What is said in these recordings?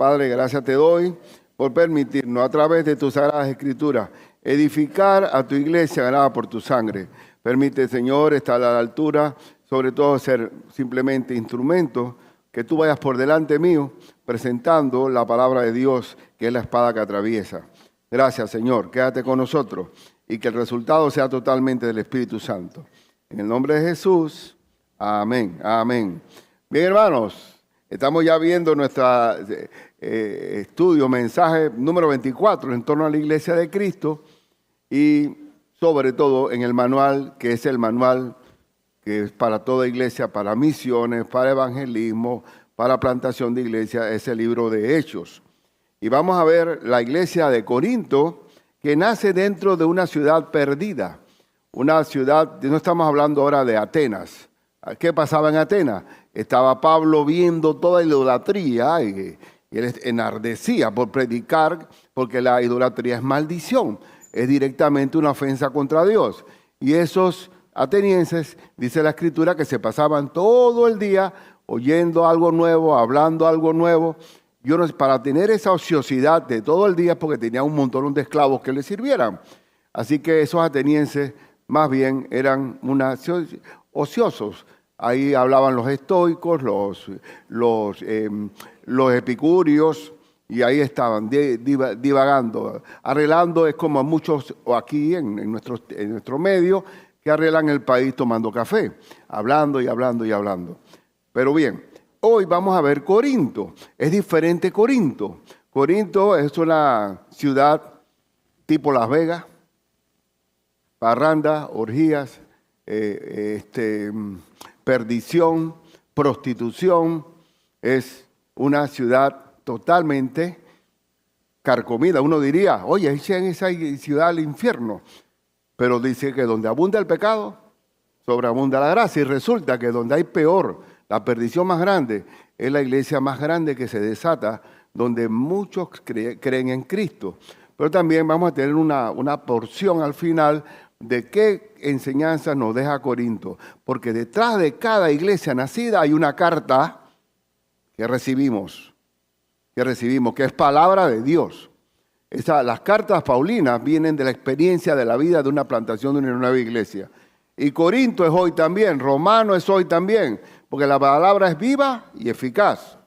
Padre, gracias te doy por permitirnos a través de tus sagradas escrituras edificar a tu iglesia ganada por tu sangre. Permite, Señor, estar a la altura, sobre todo ser simplemente instrumentos, que tú vayas por delante mío presentando la palabra de Dios, que es la espada que atraviesa. Gracias, Señor. Quédate con nosotros y que el resultado sea totalmente del Espíritu Santo. En el nombre de Jesús, amén, amén. Bien, hermanos, estamos ya viendo nuestro estudio, mensaje número 24 en torno a la Iglesia de Cristo y sobre todo en el manual, que es el manual que es para toda iglesia, para misiones, para evangelismo, para plantación de iglesia, es el libro de Hechos. Y vamos a ver la iglesia de Corinto, que nace dentro de una ciudad perdida. Una ciudad, no estamos hablando ahora de Atenas. ¿Qué pasaba en Atenas? Estaba Pablo viendo toda idolatría y él enardecía por predicar, porque la idolatría es maldición, es directamente una ofensa contra Dios. Y esos atenienses, dice la Escritura, que se pasaban todo el día oyendo algo nuevo, hablando algo nuevo. Para tener esa ociosidad de todo el día, porque tenía un montón de esclavos que le sirvieran. Así que esos atenienses más bien eran ociosos. Ahí hablaban los estoicos, los epicúreos, y ahí estaban divagando. Arreglando es como muchos aquí en nuestro medio, que arreglan el país tomando café, hablando y hablando y hablando. Pero bien, hoy vamos a ver Corinto. Es diferente Corinto. Corinto es una ciudad tipo Las Vegas, parranda, orgías, perdición, prostitución. Es una ciudad totalmente carcomida. Uno diría, oye, en esa ciudad al infierno. Pero dice que donde abunda el pecado, sobreabunda la gracia. Y resulta que donde hay peor, la perdición más grande, es la iglesia más grande que se desata, donde muchos creen en Cristo. Pero también vamos a tener una porción al final de qué enseñanza nos deja Corinto. Porque detrás de cada iglesia nacida hay una carta que recibimos, que es palabra de Dios. Las cartas paulinas vienen de la experiencia de la vida de una plantación de una nueva iglesia. Y Corinto es hoy también, Romano es hoy también, porque la palabra es viva y eficaz.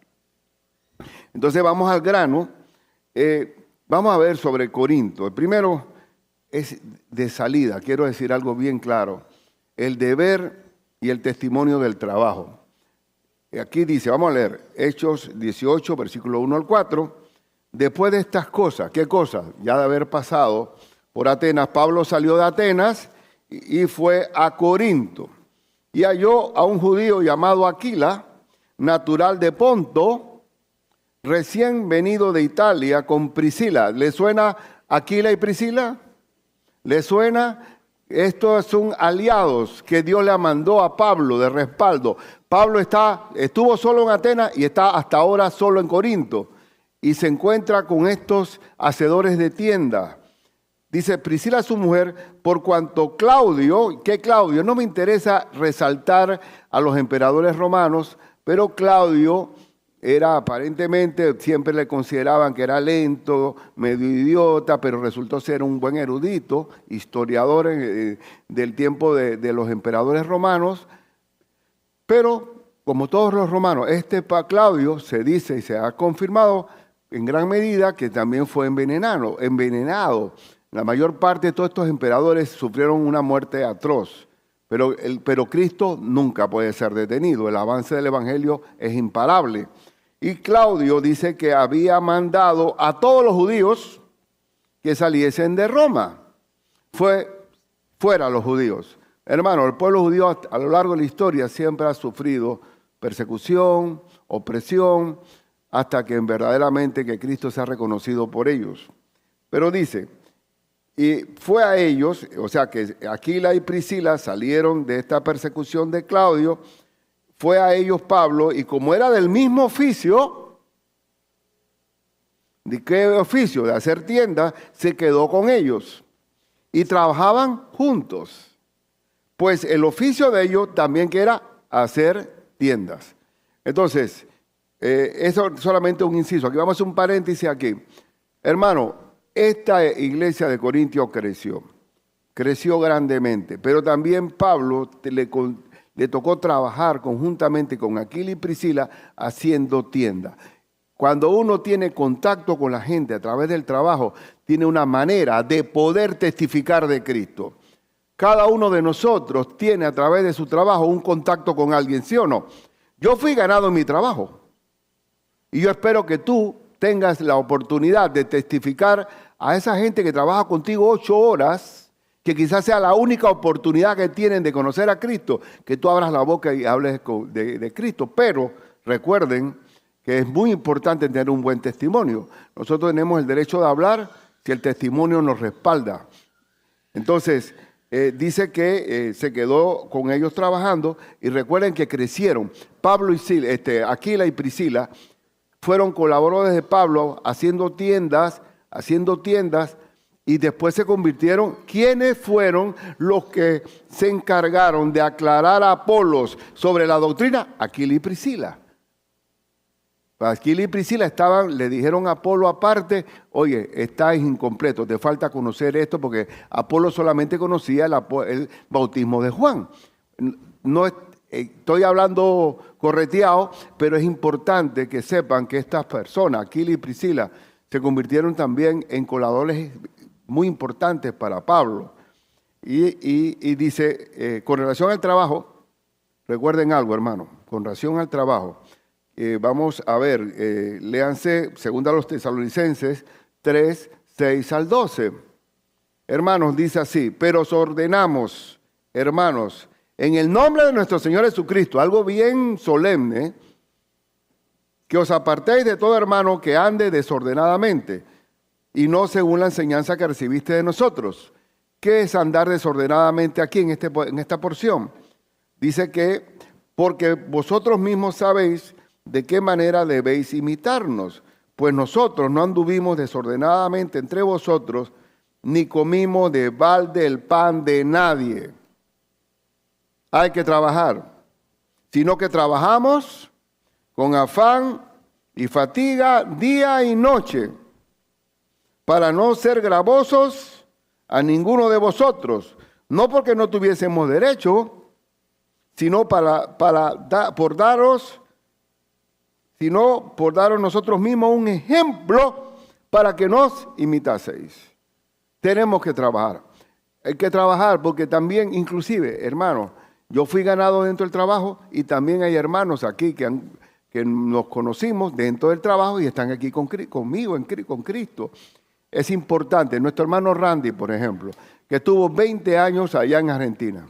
Entonces vamos al grano. Vamos a ver sobre Corinto. El primero es de salida, quiero decir algo bien claro. El deber y el testimonio del trabajo. Aquí dice, vamos a leer Hechos 18, versículo 1 al 4. Después de estas cosas, ¿qué cosas? Ya de haber pasado por Atenas, Pablo salió de Atenas y fue a Corinto. Y halló a un judío llamado Aquila, natural de Ponto, recién venido de Italia con Priscila. ¿Le suena Aquila y Priscila? ¿Le suena? Estos son aliados que Dios le mandó a Pablo de respaldo. Pablo estuvo solo en Atenas y está hasta ahora solo en Corinto. Y se encuentra con estos hacedores de tienda. Dice Priscila, su mujer, por cuanto Claudio, ¿qué Claudio? No me interesa resaltar a los emperadores romanos, pero Claudio era aparentemente, siempre le consideraban que era lento, medio idiota, pero resultó ser un buen erudito, historiador del tiempo de los emperadores romanos. Pero, como todos los romanos, Claudio se dice y se ha confirmado en gran medida que también fue envenenado. La mayor parte de todos estos emperadores sufrieron una muerte atroz, pero Cristo nunca puede ser detenido. El avance del evangelio es imparable. Y Claudio dice que había mandado a todos los judíos que saliesen de Roma. Fuera los judíos. Hermano, el pueblo judío a lo largo de la historia siempre ha sufrido persecución, opresión, hasta que verdaderamente que Cristo sea reconocido por ellos. Pero dice, y fue a ellos, o sea que Aquila y Priscila salieron de esta persecución de Claudio, fue a ellos Pablo, y como era del mismo oficio, ¿de qué oficio? De hacer tiendas, se quedó con ellos. Y trabajaban juntos. Pues el oficio de ellos también que era hacer tiendas. Entonces, Eso solamente un inciso. Aquí vamos a hacer un paréntesis aquí. Hermano, esta iglesia de Corintios creció grandemente, pero también Pablo le tocó trabajar conjuntamente con Aquila y Priscila haciendo tiendas. Cuando uno tiene contacto con la gente a través del trabajo, tiene una manera de poder testificar de Cristo. Cada uno de nosotros tiene a través de su trabajo un contacto con alguien, ¿sí o no? Yo fui ganado en mi trabajo y yo espero que tú tengas la oportunidad de testificar a esa gente que trabaja contigo 8 horas, que quizás sea la única oportunidad que tienen de conocer a Cristo, que tú abras la boca y hables de Cristo. Pero recuerden que es muy importante tener un buen testimonio. Nosotros tenemos el derecho de hablar si el testimonio nos respalda. Entonces, dice que se quedó con ellos trabajando y recuerden que crecieron. Pablo y Aquila y Priscila fueron colaboradores de Pablo haciendo tiendas y después se convirtieron. ¿Quiénes fueron los que se encargaron de aclarar a Apolos sobre la doctrina? Aquila y Priscila. Aquila y Priscila le dijeron a Apolo aparte, oye, estás incompleto, te falta conocer esto, porque Apolo solamente conocía el bautismo de Juan. No estoy hablando correteado, pero es importante que sepan que estas personas, Aquila y Priscila, se convirtieron también en colaboradores muy importantes para Pablo. Y dice, con relación al trabajo, recuerden algo, hermano, con relación al trabajo, vamos a ver, léanse 2 Tesalonicenses 3, 6 al 12. Hermanos, dice así, pero os ordenamos, hermanos, en el nombre de nuestro Señor Jesucristo, algo bien solemne, que os apartéis de todo hermano que ande desordenadamente y no según la enseñanza que recibiste de nosotros. ¿Qué es andar desordenadamente aquí en esta porción? Dice que, porque vosotros mismos sabéis de qué manera debéis imitarnos, pues nosotros no anduvimos desordenadamente entre vosotros, ni comimos de balde el pan de nadie. Hay que trabajar, sino que trabajamos con afán y fatiga día y noche, para no ser gravosos a ninguno de vosotros, no porque no tuviésemos derecho, sino por daros nosotros mismos un ejemplo para que nos imitaseis. Tenemos que trabajar. Hay que trabajar porque también, inclusive, hermanos, yo fui ganado dentro del trabajo y también hay hermanos aquí que nos conocimos dentro del trabajo y están aquí conmigo, con Cristo. Es importante. Nuestro hermano Randy, por ejemplo, que estuvo 20 años allá en Argentina.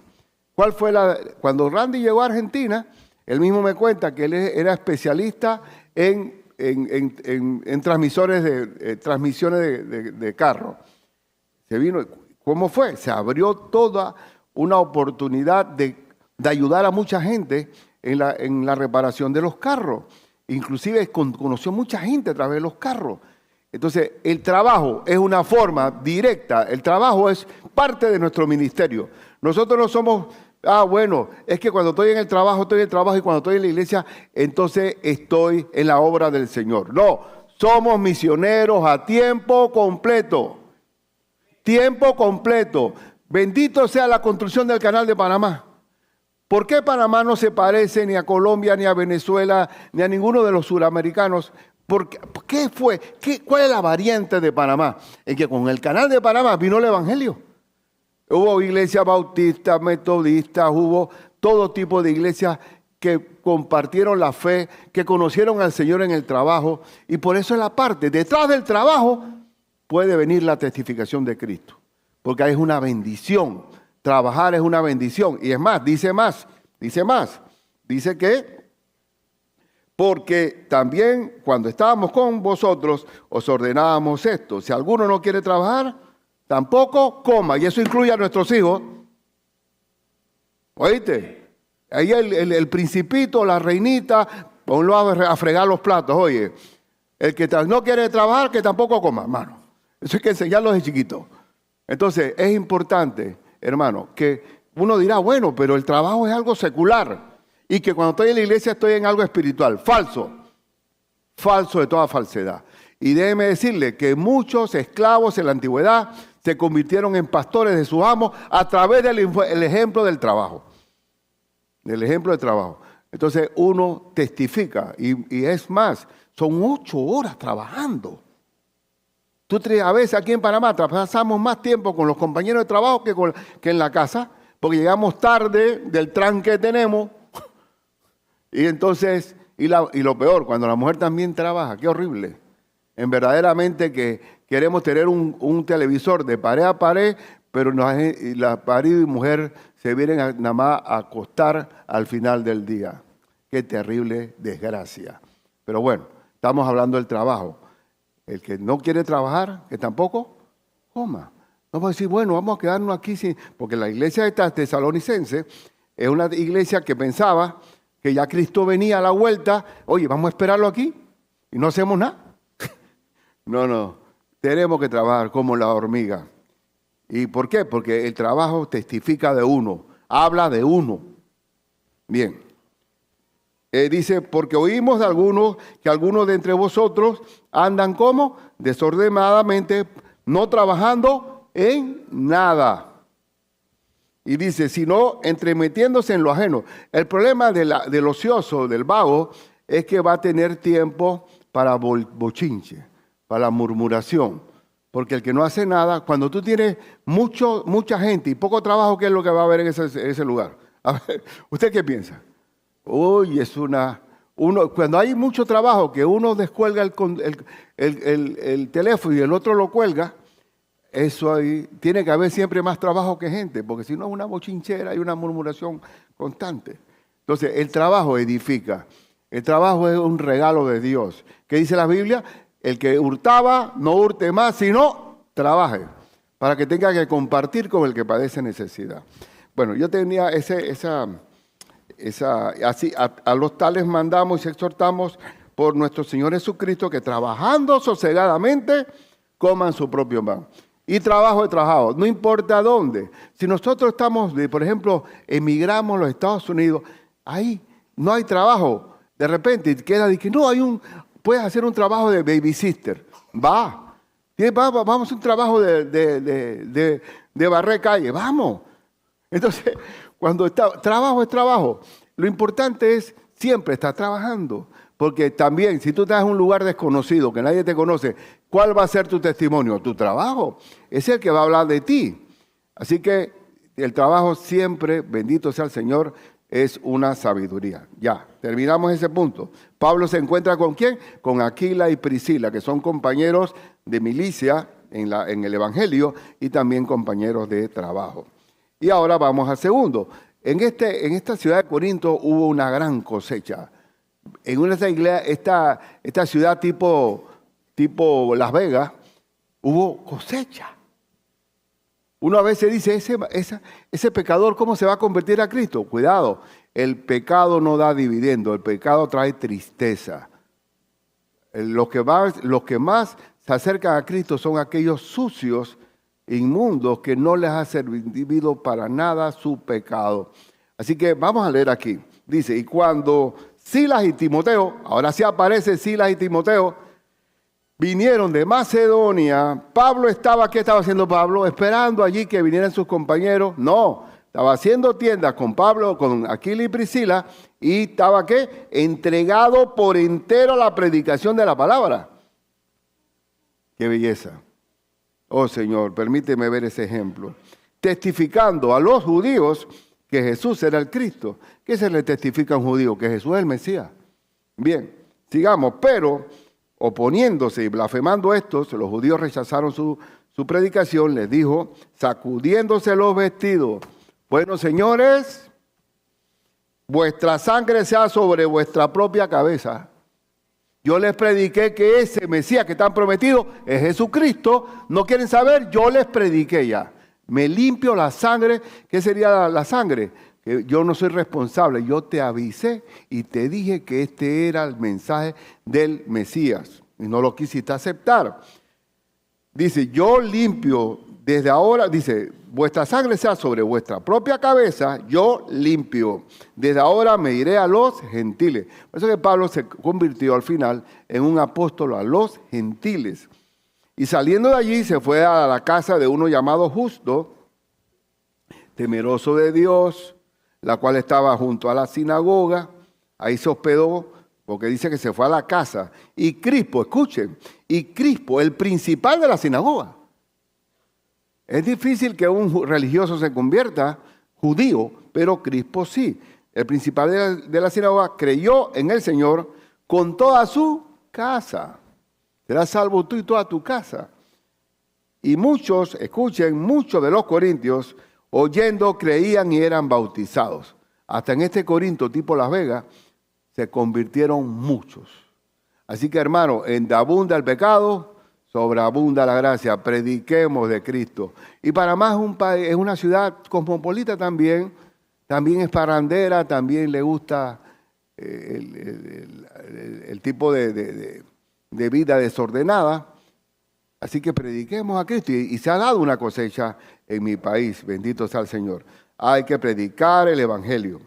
Cuando Randy llegó a Argentina, él mismo me cuenta que él era especialista en transmisiones de carro. Se vino, ¿cómo fue? Se abrió toda una oportunidad de ayudar a mucha gente en la reparación de los carros. Inclusive conoció mucha gente a través de los carros. Entonces, el trabajo es una forma directa. El trabajo es parte de nuestro ministerio. Nosotros no somos... bueno, es que cuando estoy en el trabajo y cuando estoy en la iglesia, entonces estoy en la obra del Señor. No, somos misioneros a tiempo completo. Tiempo completo. Bendito sea la construcción del Canal de Panamá. ¿Por qué Panamá no se parece ni a Colombia, ni a Venezuela, ni a ninguno de los suramericanos? ¿Qué fue? ¿Cuál es la variante de Panamá? En que con el Canal de Panamá vino el Evangelio. Hubo iglesias bautistas, metodistas, hubo todo tipo de iglesias que compartieron la fe, que conocieron al Señor en el trabajo. Y por eso es la parte, detrás del trabajo puede venir la testificación de Cristo. Porque es una bendición. Trabajar es una bendición. Y es más. Dice que, porque también cuando estábamos con vosotros, os ordenábamos esto. Si alguno no quiere trabajar, tampoco coma, y eso incluye a nuestros hijos. ¿Oíste? Ahí el principito, la reinita, ponlo a fregar los platos. Oye, el que no quiere trabajar, que tampoco coma, hermano. Eso hay que enseñarlo desde chiquito. Entonces, es importante, hermano, que uno dirá, bueno, pero el trabajo es algo secular y que cuando estoy en la iglesia estoy en algo espiritual. Falso. falso de toda falsedad. Y déjeme decirle que muchos esclavos en la antigüedad se convirtieron en pastores de sus amos a través del ejemplo del trabajo. Del ejemplo del trabajo. Entonces uno testifica y es más, son 8 horas trabajando. A veces aquí en Panamá pasamos más tiempo con los compañeros de trabajo que en la casa, porque llegamos tarde del tranque que tenemos. Y entonces, y lo peor, cuando la mujer también trabaja, qué horrible. Verdaderamente que queremos tener un televisor de pared a pared, pero la marido y mujer se vienen nada más a acostar al final del día. Qué terrible desgracia. Pero bueno, estamos hablando del trabajo. El que no quiere trabajar, que tampoco coma. No va a decir, bueno, vamos a quedarnos aquí, porque la iglesia de tesalonicense es una iglesia que pensaba que ya Cristo venía a la vuelta. Oye, vamos a esperarlo aquí y no hacemos nada. No, tenemos que trabajar como la hormiga. ¿Y por qué? Porque el trabajo testifica de uno, habla de uno. Bien. Dice, porque oímos de algunos que algunos de entre vosotros andan como desordenadamente, no trabajando en nada. Y dice, sino entremetiéndose en lo ajeno. El problema del ocioso, del vago, es que va a tener tiempo para bochinche, para la murmuración. Porque el que no hace nada, cuando tú tienes mucha gente y poco trabajo, ¿qué es lo que va a haber en ese lugar? A ver, ¿usted qué piensa? Uy, cuando hay mucho trabajo, que uno descuelga el teléfono y el otro lo cuelga, eso ahí tiene que haber siempre más trabajo que gente, porque si no es una bochinchera y una murmuración constante. Entonces, el trabajo edifica. El trabajo es un regalo de Dios. ¿Qué dice la Biblia? El que hurtaba, no hurte más, sino trabaje, para que tenga que compartir con el que padece necesidad. Bueno, yo tenía así a los tales mandamos y exhortamos por nuestro Señor Jesucristo que trabajando sosegadamente coman su propio pan. Y trabajo de trabajo, no importa dónde. Si nosotros estamos, por ejemplo, emigramos a los Estados Unidos, ahí no hay trabajo. De repente queda de que no puedes hacer un trabajo de babysitter. Vamos a hacer un trabajo de barrer calle, vamos. Entonces, cuando trabajo es trabajo. Lo importante es siempre estar trabajando. Porque también, si tú estás en un lugar desconocido, que nadie te conoce, ¿cuál va a ser tu testimonio? Tu trabajo. Es el que va a hablar de ti. Así que el trabajo siempre, bendito sea el Señor, es una sabiduría. Ya, terminamos ese punto. Pablo se encuentra ¿con quién? Con Aquila y Priscila, que son compañeros de milicia en el Evangelio y también compañeros de trabajo. Y ahora vamos al segundo. En esta ciudad de Corinto hubo una gran cosecha. En esta ciudad tipo Las Vegas, hubo cosecha. Uno a veces dice, ese pecador, ¿cómo se va a convertir a Cristo? Cuidado, el pecado no da dividendo, el pecado trae tristeza. Los que más se acercan a Cristo son aquellos sucios, inmundos, que no les ha servido para nada su pecado. Así que vamos a leer aquí. Dice, y cuando Silas y Timoteo, ahora sí aparece Silas y Timoteo, vinieron de Macedonia, ¿qué estaba haciendo Pablo? Esperando allí que vinieran sus compañeros. No, estaba haciendo tiendas con Pablo, con Aquila y Priscila, y estaba ¿qué? Entregado por entero a la predicación de la palabra. ¡Qué belleza! Oh Señor, permíteme ver ese ejemplo. Testificando a los judíos que Jesús era el Cristo. ¿Qué se le testifica a un judío? Que Jesús es el Mesías. Bien, sigamos. Pero oponiéndose y blasfemando estos, los judíos rechazaron su predicación. Les dijo, sacudiéndose los vestidos: bueno, señores, vuestra sangre sea sobre vuestra propia cabeza. Yo les prediqué que ese Mesías que están prometidos es Jesucristo. ¿No quieren saber? Yo les prediqué ya. Me limpio la sangre. ¿Qué sería la sangre? Que yo no soy responsable. Yo te avisé y te dije que este era el mensaje del Mesías. Y no lo quisiste aceptar. Dice, yo limpio desde ahora, dice, vuestra sangre sea sobre vuestra propia cabeza, yo limpio. Desde ahora me iré a los gentiles. Por eso que Pablo se convirtió al final en un apóstol a los gentiles. Y saliendo de allí se fue a la casa de uno llamado Justo, temeroso de Dios, la cual estaba junto a la sinagoga. Ahí se hospedó, porque dice que se fue a la casa. Y Crispo, escuchen, y Crispo, el principal de la sinagoga. Es difícil que un religioso se convierta judío, pero Crispo sí. El principal de la sinagoga creyó en el Señor con toda su casa. Serás salvo tú y toda tu casa. Y muchos, escuchen, muchos de los corintios, oyendo, creían y eran bautizados. Hasta en este Corinto, tipo Las Vegas, se convirtieron muchos. Así que, hermano, en donde abunda el pecado, sobreabunda la gracia. Prediquemos de Cristo. Y Panamá es un país, es una ciudad cosmopolita también. También es parrandera, también le gusta el tipo de vida desordenada. Así que prediquemos a Cristo. Y se ha dado una cosecha en mi país. Bendito sea el Señor. Hay que predicar el Evangelio.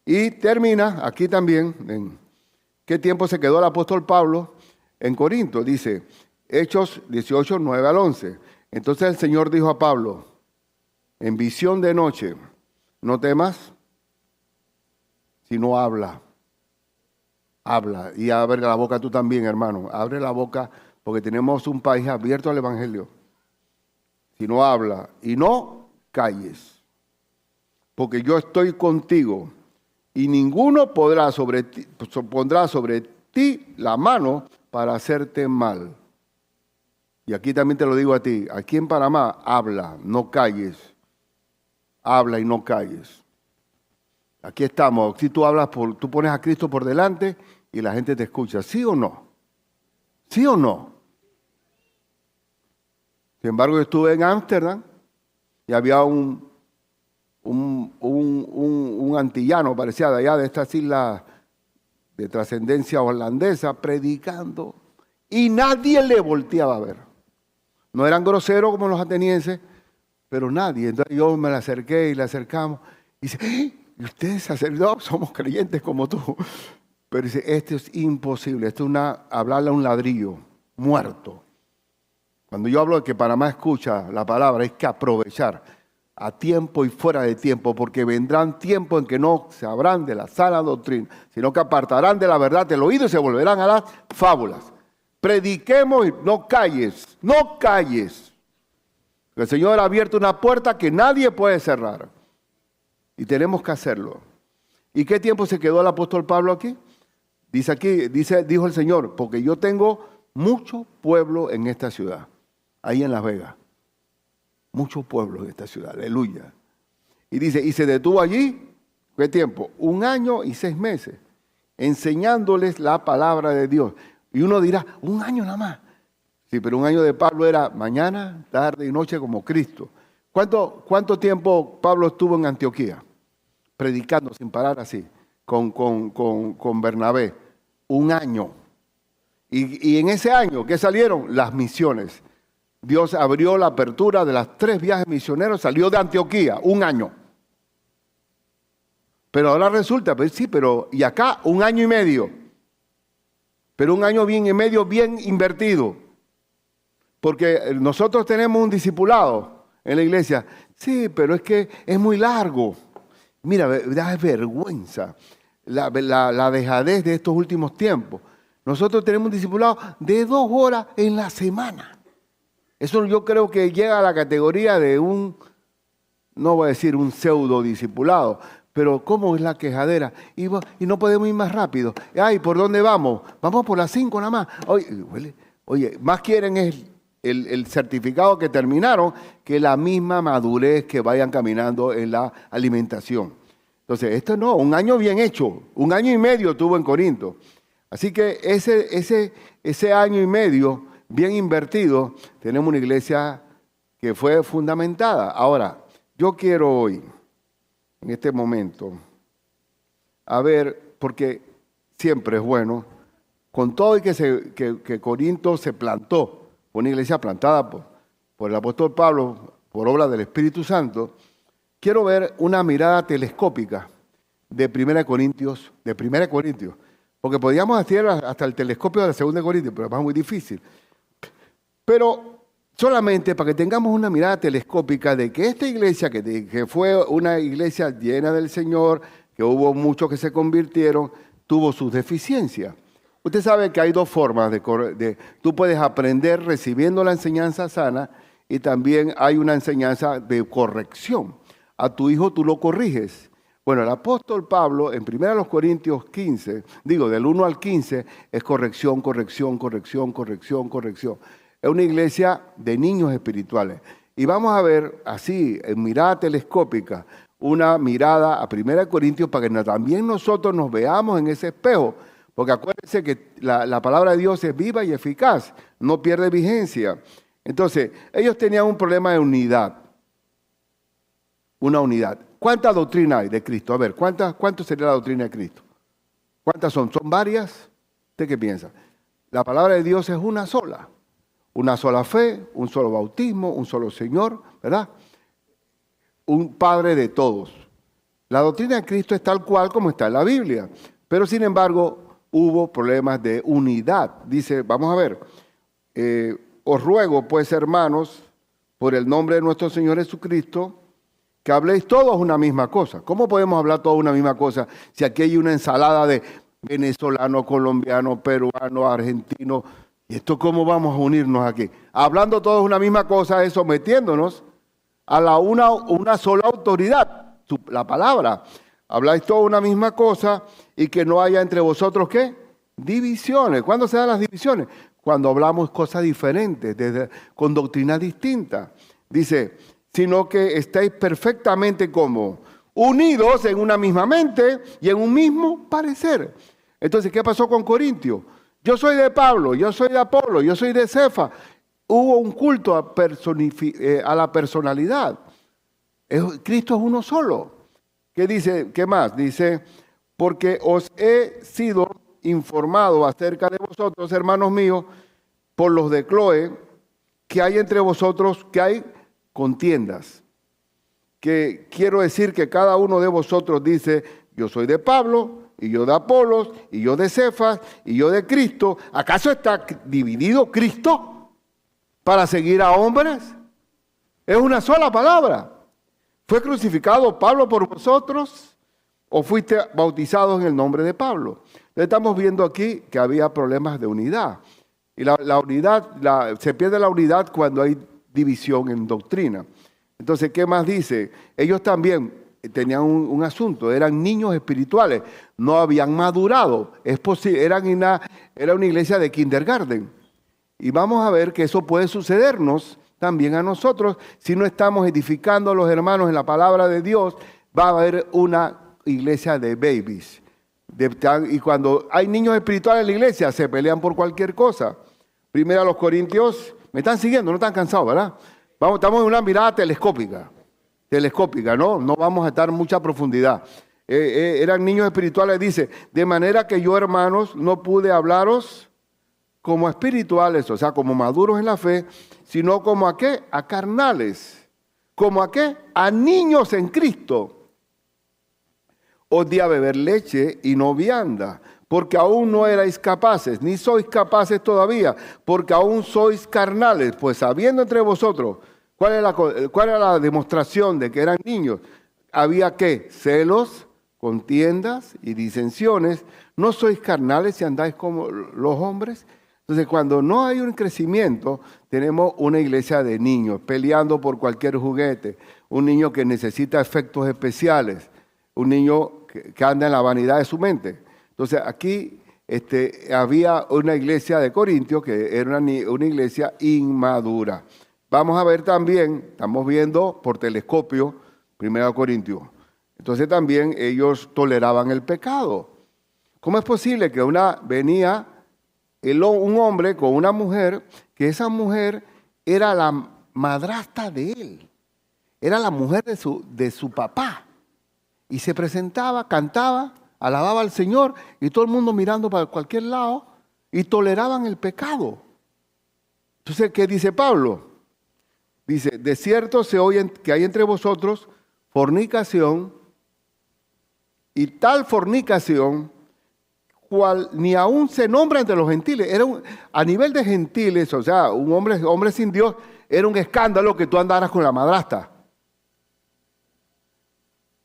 Y termina aquí también, en qué tiempo se quedó el apóstol Pablo en Corinto. Dice, Hechos 18, 9 al 11. Entonces el Señor dijo a Pablo, en visión de noche, no temas, sino habla. Habla. Y abre la boca tú también, hermano. Abre la boca porque tenemos un país abierto al Evangelio. Si no habla y no calles, porque yo estoy contigo y ninguno pondrá sobre ti la mano para hacerte mal. Y aquí también te lo digo a ti, aquí en Panamá, habla, no calles. Habla y no calles. Aquí estamos, si tú hablas, tú pones a Cristo por delante y la gente te escucha, ¿sí o no? ¿Sí o no? Sin embargo, yo estuve en Ámsterdam y había un antillano, parecía de allá, de estas islas de trascendencia holandesa, predicando y nadie le volteaba a ver. No eran groseros como los atenienses, pero nadie. Entonces yo me le acerqué y le acercamos y dice, ¿y ustedes sacerdotes? Somos creyentes como tú. Pero dice, esto es imposible, esto es hablarle a un ladrillo muerto. Cuando yo hablo de que Panamá escucha la palabra, hay que aprovechar a tiempo y fuera de tiempo, porque vendrán tiempos en que no se habrán de la sana doctrina, sino que apartarán de la verdad del oído y se volverán a las fábulas. Prediquemos y no calles, no calles. El Señor ha abierto una puerta que nadie puede cerrar. Y tenemos que hacerlo. ¿Y qué tiempo se quedó el apóstol Pablo aquí? Dijo el Señor, porque yo tengo mucho pueblo en esta ciudad, ahí en Las Vegas. Mucho pueblo en esta ciudad, aleluya. Y dice, y se detuvo allí, ¿qué tiempo? 1 año y 6 meses, enseñándoles la palabra de Dios. Y uno dirá, 1 año nada más. Sí, pero 1 año de Pablo era mañana, tarde y noche como Cristo. ¿Cuánto tiempo Pablo estuvo en Antioquía? Predicando sin parar así, con Bernabé. 1 año. Y en ese año, ¿qué salieron? Las misiones. Dios abrió la apertura de las 3 viajes misioneros, salió de Antioquía, 1 año. Pero ahora resulta, pues sí, y acá 1 año y medio. Pero 1 año bien y medio bien invertido. Porque nosotros tenemos un discipulado en la iglesia. Sí, pero es que es muy largo. Mira, da vergüenza la dejadez de estos últimos tiempos. Nosotros tenemos un discipulado de 2 horas en la semana. Eso yo creo que llega a la categoría de no voy a decir un pseudo discipulado, pero ¿cómo es la quejadera? Y no podemos ir más rápido. Ay, ¿por dónde vamos? Vamos por las 5 nada más. Oye, más quieren es el certificado que terminaron que la misma madurez que vayan caminando en la alimentación. Entonces, esto no, 1 año bien hecho, 1 año y medio tuvo en Corinto. Así que ese año y medio bien invertido, tenemos una iglesia que fue fundamentada. Ahora, yo quiero hoy, en este momento, a ver, porque siempre es bueno, con todo y que Corinto se plantó, fue una iglesia plantada por el apóstol Pablo, por obra del Espíritu Santo, quiero ver una mirada telescópica de 1 Corintios, porque podríamos hacer hasta el telescopio de la 2 Corintios, pero es muy difícil. Pero solamente para que tengamos una mirada telescópica de que esta iglesia, que fue una iglesia llena del Señor, que hubo muchos que se convirtieron, tuvo sus deficiencias. Usted sabe que hay dos formas tú puedes aprender recibiendo la enseñanza sana y también hay una enseñanza de corrección. A tu hijo tú lo corriges. Bueno, el apóstol Pablo en 1 Corintios 15, del 1 al 15, es corrección, corrección, corrección, corrección, corrección. Es una iglesia de niños espirituales. Y vamos a ver así, en mirada telescópica, una mirada a 1 Corintios para que también nosotros nos veamos en ese espejo. Porque acuérdense que la palabra de Dios es viva y eficaz, no pierde vigencia. Entonces, ellos tenían un problema de unidad. Una unidad. ¿Cuánta doctrina hay de Cristo? A ver, ¿cuánto sería la doctrina de Cristo? ¿Cuántas son? ¿Son varias? ¿Usted qué piensa? La palabra de Dios es una sola. Una sola fe, un solo bautismo, un solo Señor, ¿verdad? Un Padre de todos. La doctrina de Cristo es tal cual como está en la Biblia. Pero sin embargo, hubo problemas de unidad. Dice, vamos a ver, os ruego pues, hermanos, por el nombre de nuestro Señor Jesucristo, que habléis todos una misma cosa. ¿Cómo podemos hablar todos una misma cosa si aquí hay una ensalada de venezolano, colombiano, peruano, argentino? ¿Y esto cómo vamos a unirnos aquí? Hablando todos una misma cosa es sometiéndonos a una sola autoridad, la palabra. Habláis todos una misma cosa y que no haya entre vosotros, ¿qué? Divisiones. ¿Cuándo se dan las divisiones? Cuando hablamos cosas diferentes, con doctrinas distintas. Dice, sino que estáis perfectamente como unidos en una misma mente y en un mismo parecer. Entonces, ¿qué pasó con Corintio? Yo soy de Pablo, yo soy de Apolo, yo soy de Cefa. Hubo un culto a la personalidad. Cristo es uno solo. ¿Qué dice? ¿Qué más? Dice, porque os he sido informado acerca de vosotros, hermanos míos, por los de Cloé, que hay entre vosotros, que hay contiendas. Que quiero decir que cada uno de vosotros dice, yo soy de Pablo, y yo de Apolos, y yo de Cefas, y yo de Cristo. ¿Acaso está dividido Cristo para seguir a hombres? Es una sola palabra. ¿Fue crucificado Pablo por vosotros o fuiste bautizados en el nombre de Pablo? Estamos viendo aquí que había problemas de unidad. Y la unidad, se pierde la unidad cuando hay división en doctrina. Entonces, ¿qué más dice? Ellos también tenían un asunto, eran niños espirituales, no habían madurado. Es posible, era una iglesia de kindergarten. Y vamos a ver que eso puede sucedernos también a nosotros, si no estamos edificando a los hermanos en la palabra de Dios, va a haber una iglesia de babies. Y cuando hay niños espirituales en la iglesia, se pelean por cualquier cosa. Primero a los Corintios, ¿me están siguiendo? No están cansados, ¿verdad? Estamos en una mirada telescópica, ¿no? No vamos a estar en mucha profundidad. Eran niños espirituales, dice, de manera que yo, hermanos, no pude hablaros como espirituales, o sea, como maduros en la fe, sino como ¿a qué? A carnales. ¿Como a qué? A niños en Cristo. Os di a beber leche y no vianda, porque aún no erais capaces, ni sois capaces todavía, porque aún sois carnales. Pues habiendo entre vosotros, ¿cuál era la demostración de que eran niños? Había ¿qué? Celos, contiendas y disensiones. ¿No sois carnales si andáis como los hombres? Entonces, cuando no hay un crecimiento, tenemos una iglesia de niños peleando por cualquier juguete, un niño que necesita efectos especiales, un niño que anda en la vanidad de su mente. Entonces, aquí había una iglesia de Corintios que era una iglesia inmadura. Vamos a ver también, estamos viendo por telescopio, 1 Corintios. Entonces, también ellos toleraban el pecado. ¿Cómo es posible que venía un hombre con una mujer, que esa mujer era la madrastra de él, era la mujer de su papá, y se presentaba, cantaba, alababa al Señor, y todo el mundo mirando para cualquier lado, y toleraban el pecado? Entonces, ¿qué dice Pablo? Dice, de cierto se oye que hay entre vosotros fornicación, y tal fornicación cual ni aún se nombra entre los gentiles. A nivel de gentiles, o sea, un hombre sin Dios, era un escándalo que tú andaras con la madrastra.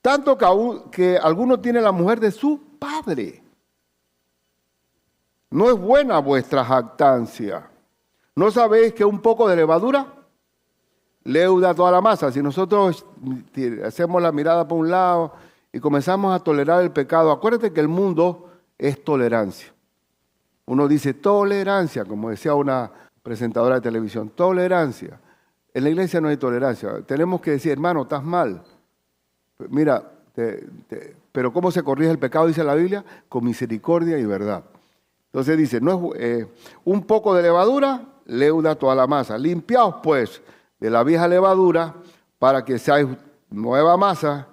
Tanto que alguno tiene la mujer de su padre. No es buena vuestra jactancia. ¿No sabéis que un poco de levadura leuda toda la masa? Si nosotros hacemos la mirada por un lado y comenzamos a tolerar el pecado, acuérdate que el mundo es tolerancia. Uno dice tolerancia, como decía una presentadora de televisión, tolerancia. En la iglesia no hay tolerancia. Tenemos que decir, hermano, estás mal. Mira, pero ¿cómo se corrige el pecado? Dice la Biblia, con misericordia y verdad. Entonces dice, no es, un poco de levadura leuda toda la masa. Limpiaos pues de la vieja levadura para que seáis nueva masa,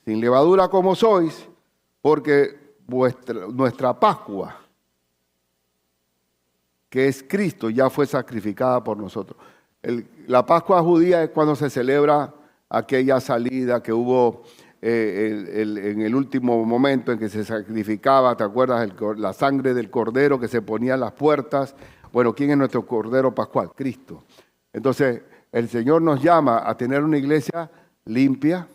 sin levadura como sois, porque nuestra Pascua, que es Cristo, ya fue sacrificada por nosotros. La Pascua judía es cuando se celebra aquella salida que hubo en el último momento en que se sacrificaba, ¿te acuerdas? La sangre del cordero que se ponía en las puertas. Bueno, ¿quién es nuestro cordero pascual? Cristo. Entonces, el Señor nos llama a tener una iglesia limpia,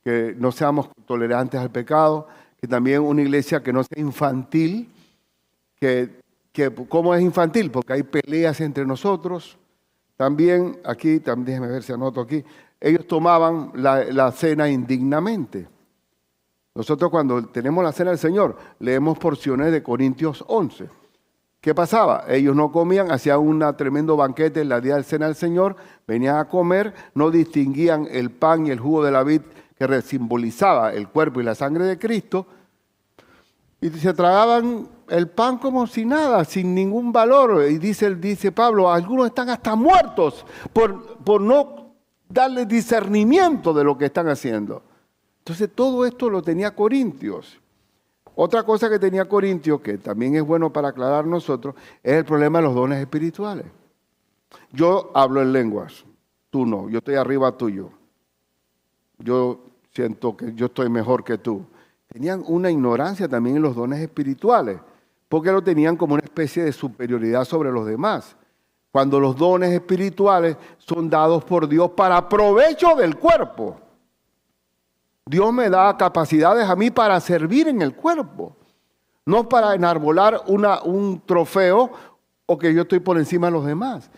que no seamos tolerantes al pecado, que también una iglesia que no sea infantil, ¿cómo es infantil? Porque hay peleas entre nosotros. También aquí, déjeme ver si anoto aquí, ellos tomaban la cena indignamente. Nosotros cuando tenemos la cena del Señor, leemos porciones de Corintios 11. ¿Qué pasaba? Ellos no comían, hacían un tremendo banquete en la día del cena del Señor, venían a comer, no distinguían el pan y el jugo de la vid que simbolizaba el cuerpo y la sangre de Cristo, y se tragaban el pan como si nada, sin ningún valor. Y dice Pablo, algunos están hasta muertos por no darle discernimiento de lo que están haciendo. Entonces todo esto lo tenía Corintios. Otra cosa que tenía Corintios, que también es bueno para aclarar nosotros, es el problema de los dones espirituales. Yo hablo en lenguas, tú no, yo estoy arriba tuyo. Yo siento que yo estoy mejor que tú. Tenían una ignorancia también en los dones espirituales, porque lo tenían como una especie de superioridad sobre los demás. Cuando los dones espirituales son dados por Dios para provecho del cuerpo. Dios me da capacidades a mí para servir en el cuerpo, no para enarbolar un trofeo o que yo estoy por encima de los demás.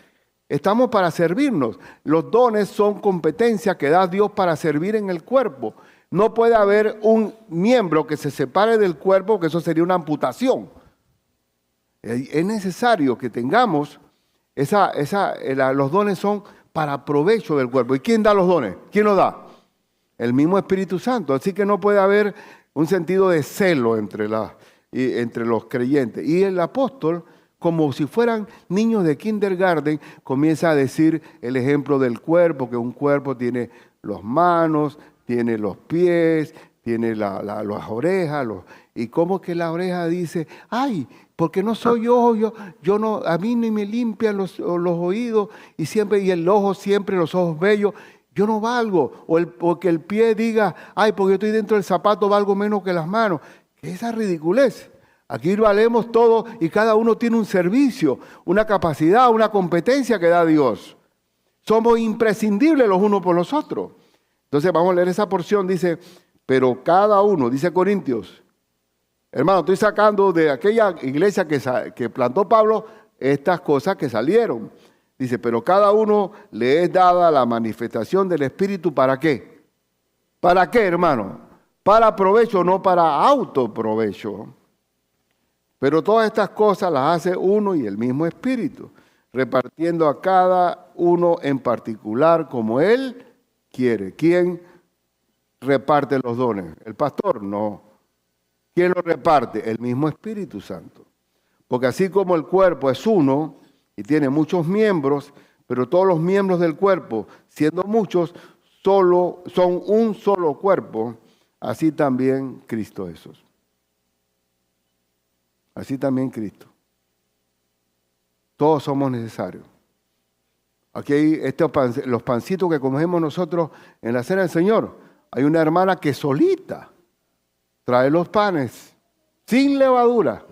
Estamos para servirnos. Los dones son competencias que da Dios para servir en el cuerpo. No puede haber un miembro que se separe del cuerpo, porque eso sería una amputación. Es necesario que tengamos los dones son para provecho del cuerpo. ¿Y quién da los dones? ¿Quién los da? El mismo Espíritu Santo. Así que no puede haber un sentido de celo entre los creyentes. Y el apóstol, como si fueran niños de kindergarten, comienza a decir el ejemplo del cuerpo, que un cuerpo tiene las manos, tiene los pies, tiene las orejas, y cómo que la oreja dice, ay, porque no soy yo no, a mí ni me limpian los oídos, y el ojo siempre, los ojos bellos, yo no valgo. O que el pie diga, ay, porque yo estoy dentro del zapato, valgo menos que las manos. Esa ridiculez. Aquí valemos todos y cada uno tiene un servicio, una capacidad, una competencia que da Dios. Somos imprescindibles los unos por los otros. Entonces vamos a leer esa porción, dice, pero cada uno, dice Corintios, hermano, estoy sacando de aquella iglesia que plantó Pablo estas cosas que salieron. Dice, pero cada uno le es dada la manifestación del Espíritu, ¿para qué? ¿Para qué, hermano? Para provecho, no para autoprovecho. Pero todas estas cosas las hace uno y el mismo Espíritu, repartiendo a cada uno en particular como Él quiere. ¿Quién reparte los dones? ¿El pastor? No. ¿Quién los reparte? El mismo Espíritu Santo. Porque así como el cuerpo es uno y tiene muchos miembros, pero todos los miembros del cuerpo, siendo muchos, son un solo cuerpo, así también Cristo Jesús. Así también Cristo. Todos somos necesarios. Aquí hay los pancitos que comemos nosotros en la cena del Señor. Hay una hermana que solita trae los panes sin levadura.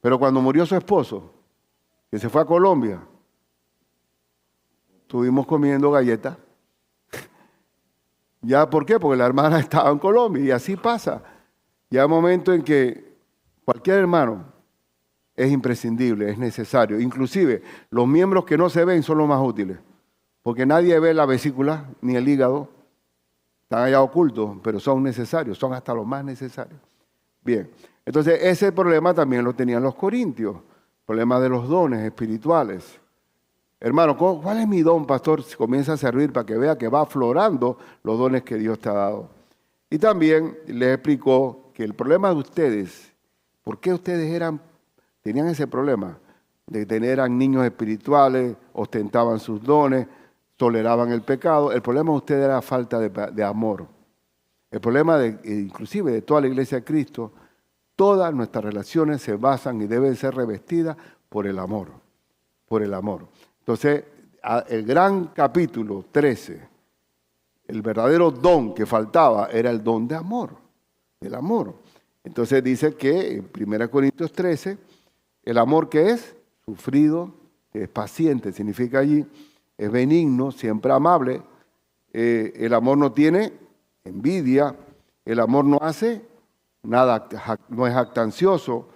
Pero cuando murió su esposo, que se fue a Colombia, estuvimos comiendo galletas. ¿Ya por qué? Porque la hermana estaba en Colombia y así pasa. Ya hay momentos en que cualquier hermano es imprescindible, es necesario. Inclusive los miembros que no se ven son los más útiles, porque nadie ve la vesícula ni el hígado, están allá ocultos, pero son necesarios, son hasta los más necesarios. Bien, entonces ese problema también lo tenían los corintios, problema de los dones espirituales. Hermano, ¿cuál es mi don, pastor? Si comienza a servir para que vea que va aflorando los dones que Dios te ha dado. Y también les explicó que el problema de ustedes, ¿por qué ustedes tenían ese problema? De tener eran niños espirituales, ostentaban sus dones, toleraban el pecado. El problema de ustedes era falta de amor. El problema, inclusive de toda la iglesia de Cristo, todas nuestras relaciones se basan y deben ser revestidas por el amor. Por el amor. Entonces, el gran capítulo 13, el verdadero don que faltaba era el don de amor, el amor. Entonces dice que en 1 Corintios 13, el amor que es sufrido, es paciente, significa allí, es benigno, siempre amable. El amor no tiene envidia, el amor no hace nada, no es jactancioso,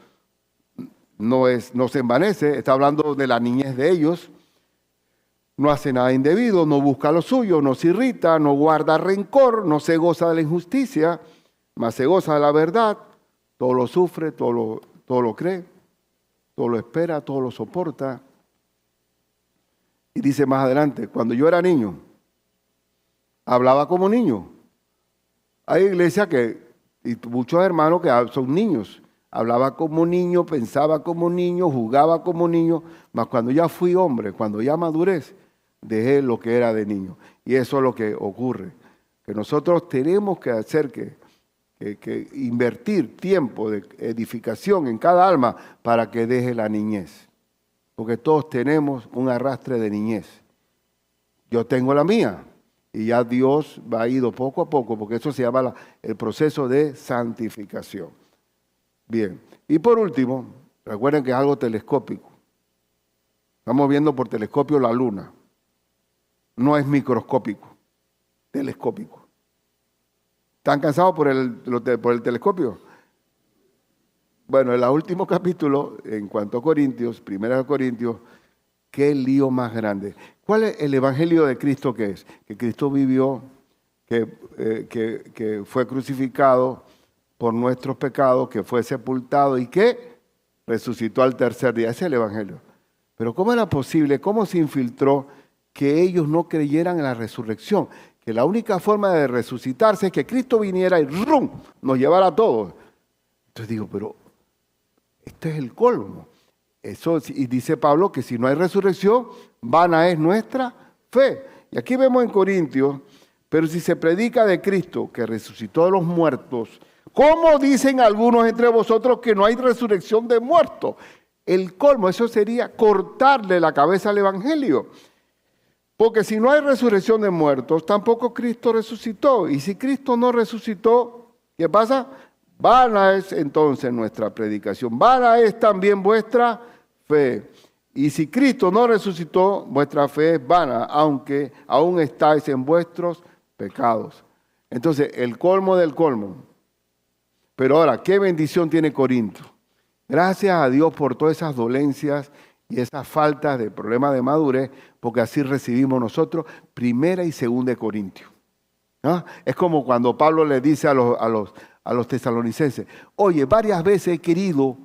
no se envanece, está hablando de la niñez de ellos. No hace nada indebido, no busca lo suyo, no se irrita, no guarda rencor, no se goza de la injusticia, mas se goza de la verdad. Todo lo sufre, todo lo cree, todo lo espera, todo lo soporta. Y dice más adelante, cuando yo era niño, hablaba como niño. Hay iglesias y muchos hermanos que son niños. Hablaba como niño, pensaba como niño, jugaba como niño, mas cuando ya fui hombre, cuando ya madurez, dejé lo que era de niño. Y eso es lo que ocurre, que nosotros tenemos que hacer que invertir tiempo de edificación en cada alma para que deje la niñez. Porque todos tenemos un arrastre de niñez. Yo tengo la mía y ya Dios va ido poco a poco, porque eso se llama el proceso de santificación. Bien, y por último, recuerden que es algo telescópico. Estamos viendo por telescopio la luna. No es microscópico, telescópico. ¿Están cansados por el telescopio? Bueno, en el último capítulo, en cuanto a Corintios, 1 Corintios, qué lío más grande. ¿Cuál es el evangelio de Cristo que es? Que Cristo vivió, que fue crucificado por nuestros pecados, que fue sepultado y que resucitó al tercer día. Ese es el evangelio. Pero ¿cómo era posible? ¿Cómo se infiltró que ellos no creyeran en la resurrección? Que la única forma de resucitarse es que Cristo viniera y ¡rum!, nos llevara a todos. Entonces digo, pero este es el colmo. Eso, y dice Pablo que si no hay resurrección, vana es nuestra fe. Y aquí vemos en Corintios, pero si se predica de Cristo que resucitó de los muertos, ¿cómo dicen algunos entre vosotros que no hay resurrección de muertos? El colmo, eso sería cortarle la cabeza al evangelio. Porque si no hay resurrección de muertos, tampoco Cristo resucitó. Y si Cristo no resucitó, ¿qué pasa? Vana es entonces nuestra predicación. Vana es también vuestra fe. Y si Cristo no resucitó, vuestra fe es vana, aunque aún estáis en vuestros pecados. Entonces, el colmo del colmo. Pero ahora, ¿qué bendición tiene Corinto? Gracias a Dios por todas esas dolencias y esas faltas de problemas de madurez, porque así recibimos nosotros 1 y 2 Corintios. ¿No? Es como cuando Pablo le dice a los tesalonicenses, oye, varias veces he querido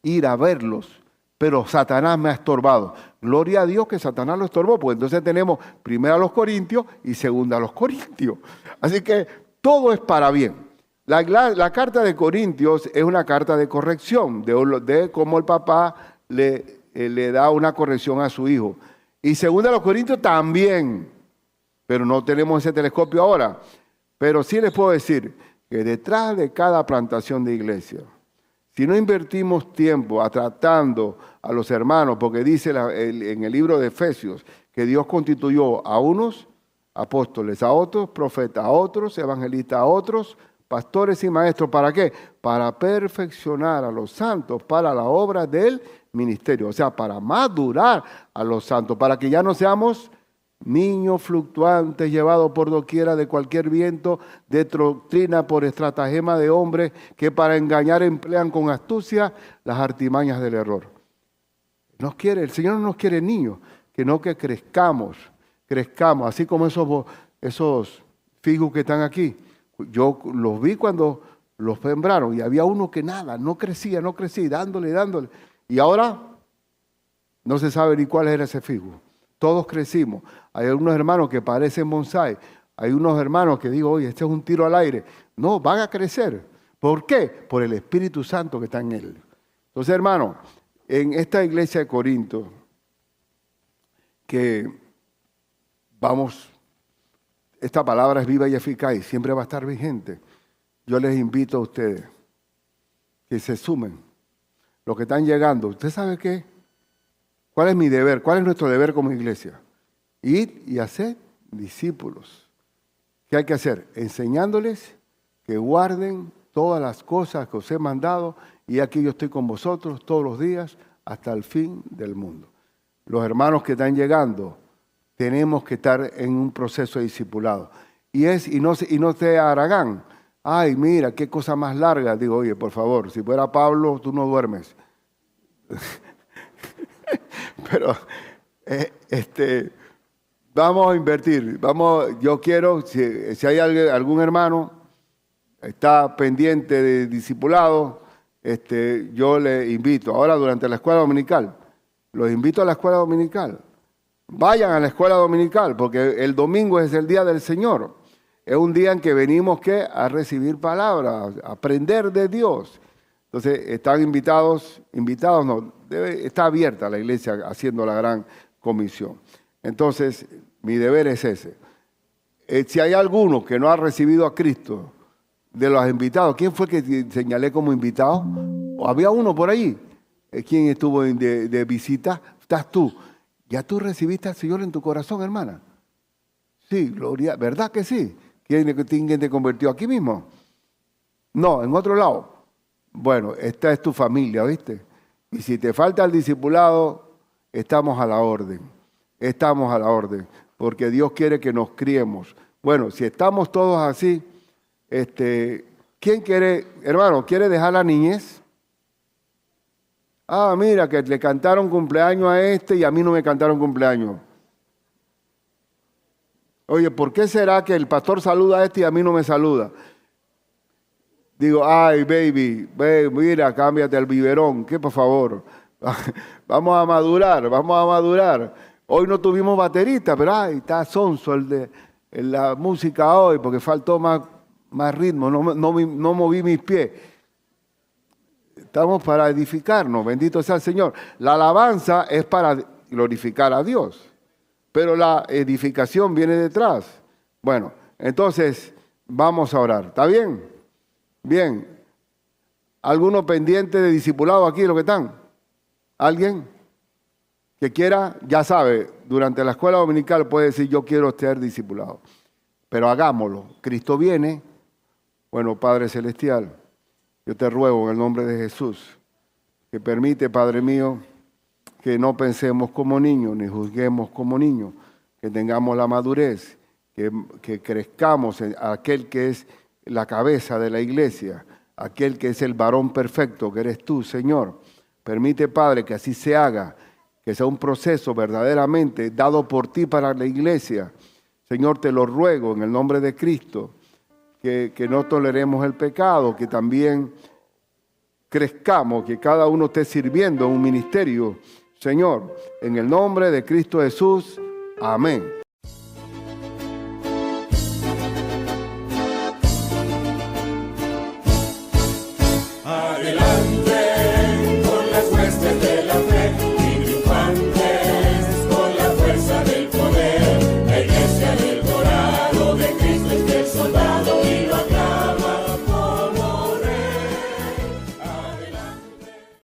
ir a verlos, pero Satanás me ha estorbado. Gloria a Dios que Satanás lo estorbó, pues entonces tenemos 1 a los Corintios y 2 a los Corintios. Así que todo es para bien. La carta de Corintios es una carta de corrección, de cómo el papá le da una corrección a su hijo. Y 2 a los Corintios también, pero no tenemos ese telescopio ahora. Pero sí les puedo decir que detrás de cada plantación de iglesia Si no invertimos tiempo tratando a los hermanos, porque dice en el libro de Efesios que Dios constituyó a unos apóstoles, a otros profetas, a otros evangelistas, a otros pastores y maestros. ¿Para qué? Para perfeccionar a los santos para la obra del ministerio. O sea, para madurar a los santos, para que ya no seamos niños fluctuantes llevados por doquiera de cualquier viento de doctrina por estratagema de hombres que para engañar emplean con astucia las artimañas del error. El Señor no nos quiere niños, sino que crezcamos, así como esos figos que están aquí. Yo los vi cuando los sembraron y había uno que nada, no crecía, dándole. Y ahora no se sabe ni cuál era ese figo. Todos crecimos. Hay algunos hermanos que parecen bonsái. Hay unos hermanos que digo, oye, este es un tiro al aire. No, van a crecer. ¿Por qué? Por el Espíritu Santo que está en él. Entonces, hermano, en esta iglesia de Corinto, que esta palabra es viva y eficaz y siempre va a estar vigente. Yo les invito a ustedes que se sumen. Los que están llegando, ¿usted sabe qué? ¿Cuál es mi deber? ¿Cuál es nuestro deber como iglesia? Ir y hacer discípulos. ¿Qué hay que hacer? Enseñándoles que guarden todas las cosas que os he mandado y aquí yo estoy con vosotros todos los días hasta el fin del mundo. Los hermanos que están llegando, tenemos que estar en un proceso de discipulado. Y no te haragán. Ay, mira, qué cosa más larga. Digo, oye, por favor, si fuera Pablo, tú no duermes. Pero vamos a invertir. Yo quiero, si hay algún hermano está pendiente de discipulado, yo le invito. Ahora, durante la escuela dominical, los invito a la escuela dominical. Vayan a la escuela dominical, porque el domingo es el día del Señor. Es un día en que venimos a recibir palabras, a aprender de Dios. Entonces, están invitados no, está abierta la iglesia haciendo la gran comisión. Entonces, mi deber es ese. Si hay alguno que no ha recibido a Cristo, de los invitados, ¿quién fue que señalé como invitado? ¿O había uno por ahí? ¿Quién estuvo de visita? Estás tú. ¿Ya tú recibiste al Señor en tu corazón, hermana? Sí, gloria. ¿Verdad que sí? ¿Quién te convirtió aquí mismo? No, en otro lado. Bueno, esta es tu familia, ¿viste? Y si te falta el discipulado, estamos a la orden. Estamos a la orden, porque Dios quiere que nos criemos. Bueno, si estamos todos así, ¿quién quiere, hermano, quiere dejar la niñez? Ah, mira, que le cantaron cumpleaños a y a mí no me cantaron cumpleaños. Oye, ¿por qué será que el pastor saluda a y a mí no me saluda? Digo, ay, baby, mira, cámbiate el biberón, que por favor. Vamos a madurar. Hoy no tuvimos baterista, pero ay, está sonso la música hoy, porque faltó más ritmo, no moví mis pies. Estamos para edificarnos, bendito sea el Señor. La alabanza es para glorificar a Dios, pero la edificación viene detrás. Bueno, entonces vamos a orar. ¿Está bien? Bien. ¿Alguno pendiente de discipulado aquí, los que están? ¿Alguien que quiera? Ya sabe, durante la escuela dominical puede decir, yo quiero ser discipulado. Pero hagámoslo. Cristo viene. Bueno, Padre Celestial, yo te ruego en el nombre de Jesús, que permite, Padre mío, que no pensemos como niños, ni juzguemos como niños, que tengamos la madurez, que crezcamos en aquel que es la cabeza de la iglesia, aquel que es el varón perfecto, que eres tú, Señor. Permite, Padre, que así se haga, que sea un proceso verdaderamente dado por ti para la iglesia. Señor, te lo ruego en el nombre de Cristo, que no toleremos el pecado, que también crezcamos, que cada uno esté sirviendo en un ministerio. Señor, en el nombre de Cristo Jesús, amén.